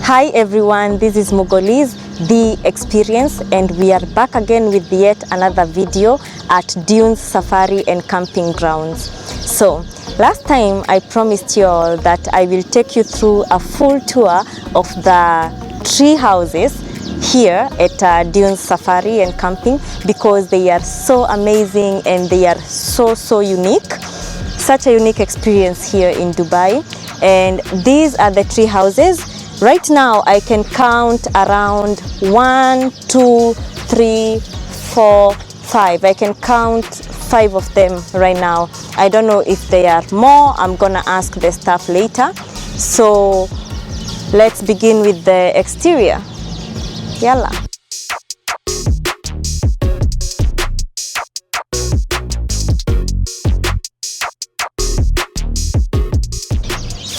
Hi everyone, this is Mogoli's The Experience, and we are back again with yet another video at Dunes Safari and Camping Grounds. So last time I promised you all that I will take you through a full tour of the tree houses here at Dunes Safari and Camping, because they are so amazing and they are so unique. Such a unique experience here in Dubai. And these are the tree houses. Right now I can count around 1, 2, 3, 4, 5. I can count 5 of them right now. I don't know if they are more. I'm gonna ask the staff later. So let's begin with the exterior. Yalla.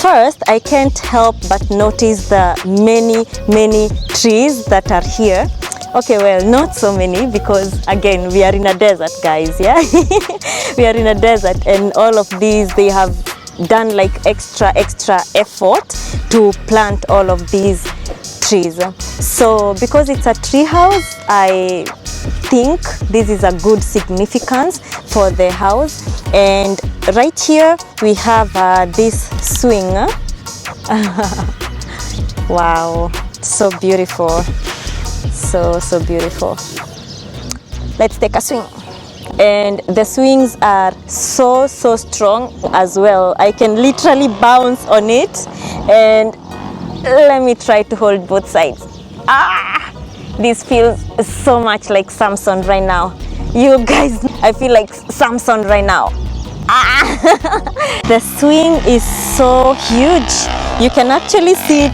First, I can't help but notice the many trees that are here. Okay, well, not so many, because again, we are in a desert, guys, yeah? We are in a desert, and all of these, they have done like extra effort to plant all of these trees. So because it's a tree house, I think this is a good significance for the house. And right here we have this swing. Wow, so beautiful, so beautiful. Let's take a swing. And the swings are so strong as well. I can literally bounce on it, and let me try to hold both sides. This feels so much like Samson right now. You guys, I feel like Samson right now. The swing is so huge. You can actually sit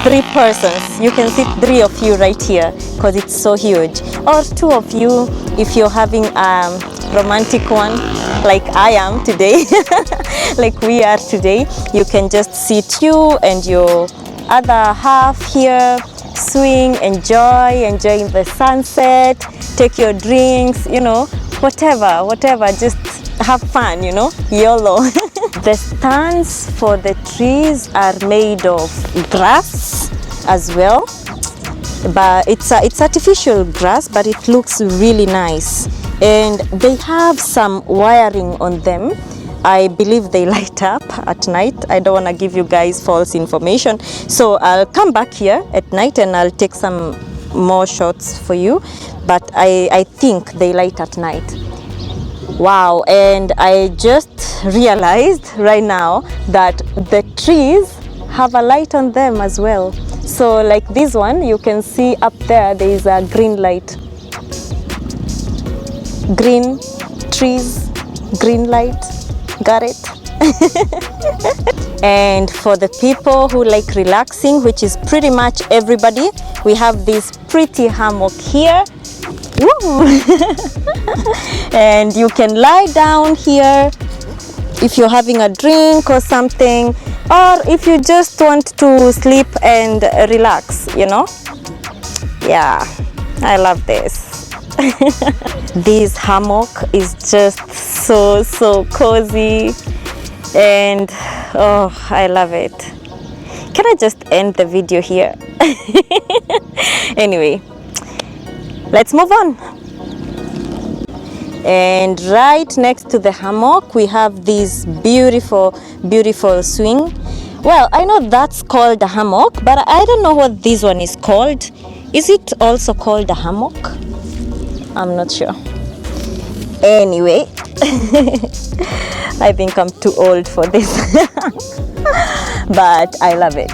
3 persons. You can sit 3 of you right here because it's so huge. Or 2 of you if you're having a romantic one like I am today. Like we are today. You can just sit you and your other half here, swing, enjoying the sunset, take your drinks, you know, whatever, just have fun, you know, YOLO. The stands for the trees are made of grass as well, but it's artificial grass, but it looks really nice. And they have some wiring on them. I believe they light up at night. I don't want to give you guys false information, so I'll come back here at night and I'll take some more shots for you, but I think they light at night. Wow. And I just realized right now that the trees have a light on them as well. So like this one, you can see up there is a green light. Green trees, green light. Got it? And for the people who like relaxing, which is pretty much everybody, we have this pretty hammock here. Woo! And you can lie down here if you're having a drink or something, or if you just want to sleep and relax, you know. Yeah, I love this. This hammock is just so cozy, and oh, I love it. Can I just end the video here? Anyway, let's move on. And right next to the hammock we have this beautiful swing. Well, I know that's called a hammock, but I don't know what this one is called. Is it also called a hammock? I'm not sure. Anyway, I think I'm too old for this. But I love it.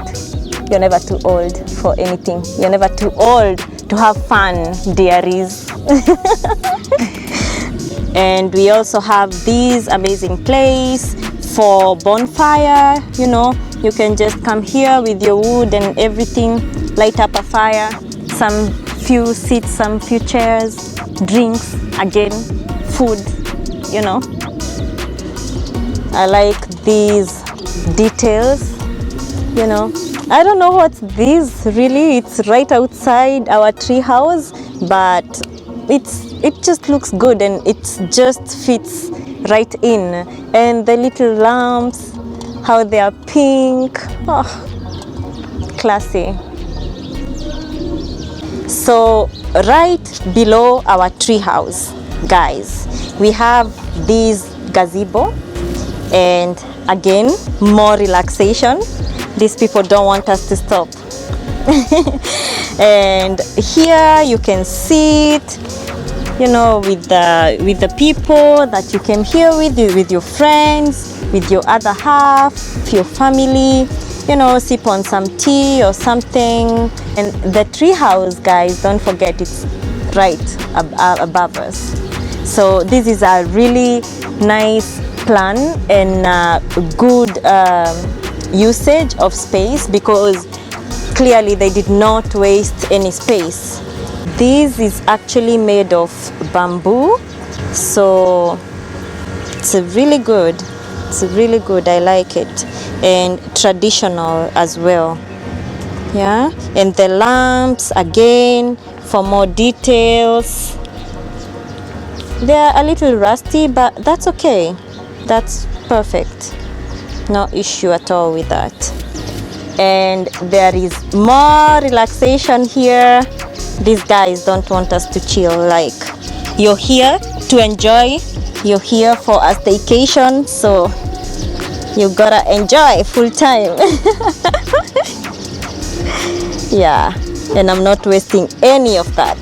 You're never too old for anything. You're never too old to have fun, dearies. And we also have this amazing place for bonfire. You know, you can just come here with your wood and everything, light up a fire, some few seats, some few chairs, drinks, again, food, you know. I like these details, you know. I don't know what's this really. It's right outside our tree house, but it just looks good and it just fits right in. And the little lamps, how they are pink. Oh, classy. So right below our tree house, guys, we have this gazebo, and again, more relaxation. These people don't want us to stop. And here you can sit, you know, with the people that you came here with your friends, with your other half, your family, you know, sip on some tea or something. And the tree house, guys, don't forget, it's right above us. So this is a really nice plan and good usage of space, because clearly they did not waste any space. This is actually made of bamboo, so it's really good. It's really good. I like it, and traditional as well. Yeah, and the lamps again for more details. They're a little rusty, but that's okay. That's perfect. No issue at all with that. And there is more relaxation here. These guys don't want us to chill. Like, you're here to enjoy, you're here for a staycation, so you gotta enjoy full time. Yeah, and I'm not wasting any of that.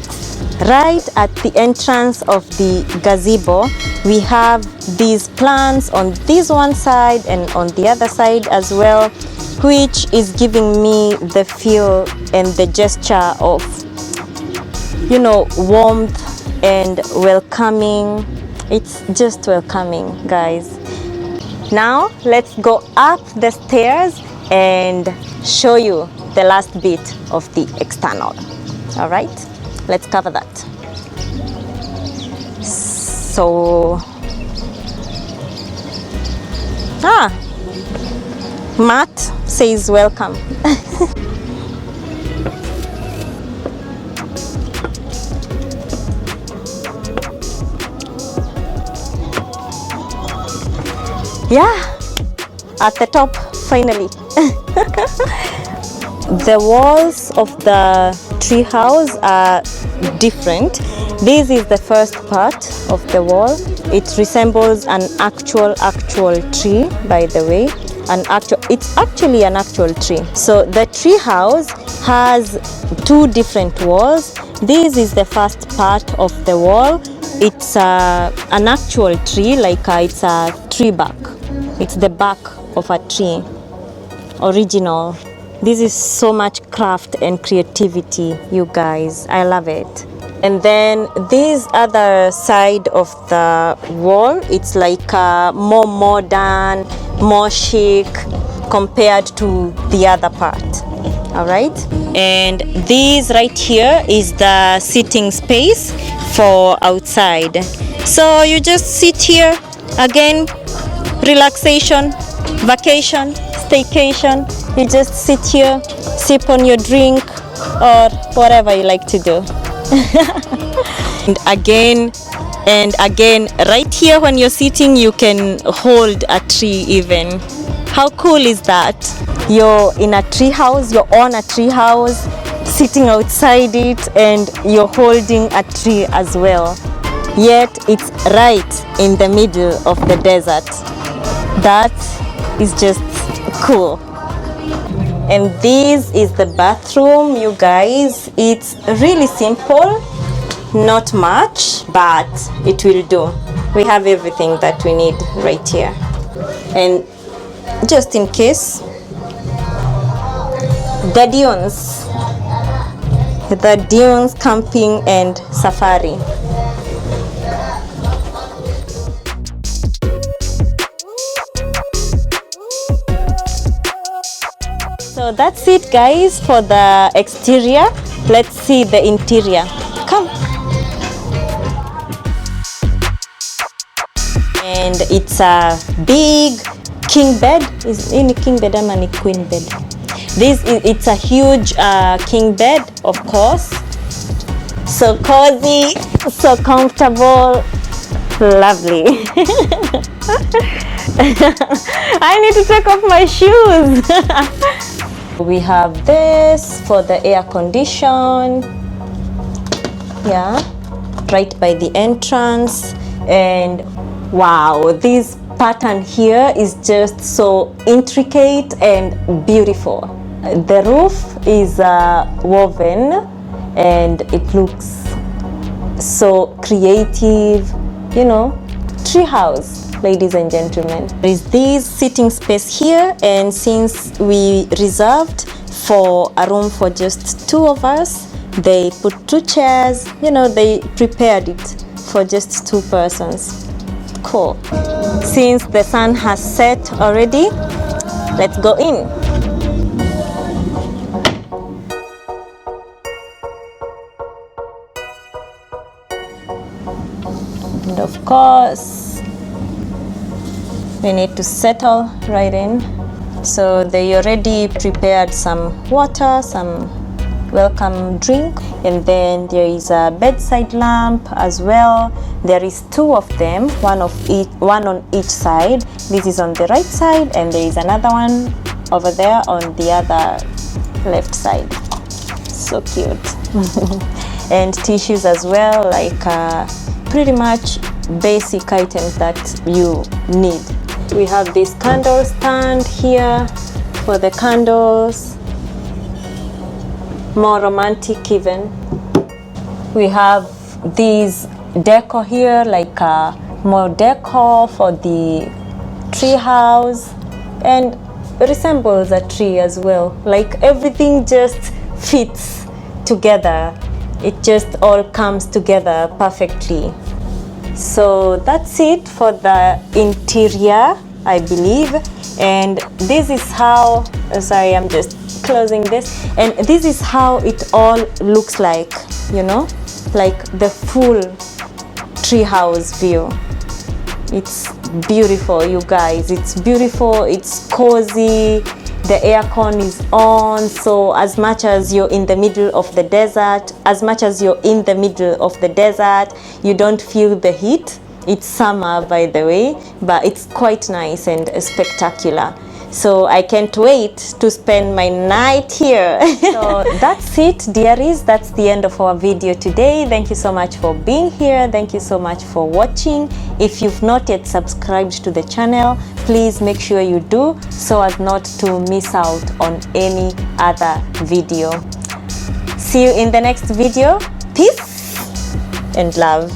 Right at the entrance of the gazebo, we have these plants on this one side and on the other side as well, which is giving me the feel and the gesture of, you know, warmth and welcoming. It's just welcoming, guys. Now let's go up the stairs and show you the last bit of the external. All right, let's cover that. So Matt says welcome. Yeah, at the top, finally. The walls of the treehouse are different. This is the first part of the wall. It resembles an actual tree, by the way. It's actually an actual tree. So the treehouse has two different walls. This is the first part of the wall. It's an actual tree, like it's a tree bark. It's the bark of a tree, original. This is so much craft and creativity, you guys. I love it. And then this other side of the wall, it's like more modern, more chic compared to the other part. All right. And this right here is the sitting space for outside. So you just sit here again. Relaxation, vacation, staycation. You just sit here, sip on your drink or whatever you like to do. and again, right here when you're sitting, you can hold a tree even. How cool is that? You're in a tree house, you're on a tree house, sitting outside it, and you're holding a tree as well. Yet it's right in the middle of the desert. That is just cool. And this is the bathroom, you guys. It's really simple, not much, but it will do. We have everything that we need right here. And just in case, the dunes camping and safari. So that's it, guys, for the exterior. Let's see the interior. Come. And it's a big king bed. Is in a king bed or a queen bed? It's a huge king bed, of course. So cozy, so comfortable, lovely. I need to take off my shoes. We have this for the air condition, yeah, right by the entrance. And wow, this pattern here is just so intricate and beautiful. The roof is woven and it looks so creative, you know. Treehouse, ladies and gentlemen. There is this sitting space here, and since we reserved for a room for just 2 of us, they put 2 chairs, you know, they prepared it for just 2 persons. Cool. Since the sun has set already, let's go in. And of course, we need to settle right in. So they already prepared some water, some welcome drink, and then there is a bedside lamp as well. There is 2 of them, one on each side. This is on the right side, and there is another one over there on the other left side. So cute. And tissues as well, like pretty much basic items that you need. We have this candle stand here for the candles, more romantic even. We have these decor here, like more decor for the tree house, and resembles a tree as well. Like everything just fits together. It just all comes together perfectly. So that's it for the interior, I believe. And this is how, sorry, I'm just closing this. And this is how it all looks like, you know, like the full treehouse view. It's beautiful, you guys. It's beautiful, it's cozy. The aircon is on, so as much as you're in the middle of the desert, you don't feel the heat. It's summer, by the way, but it's quite nice and spectacular. So I can't wait to spend my night here. So that's it, dearies. That's the end of our video today. Thank you so much for being here. Thank you so much for watching. If you've not yet subscribed to the channel, please make sure you do, so as not to miss out on any other video. See you in the next video. Peace and love.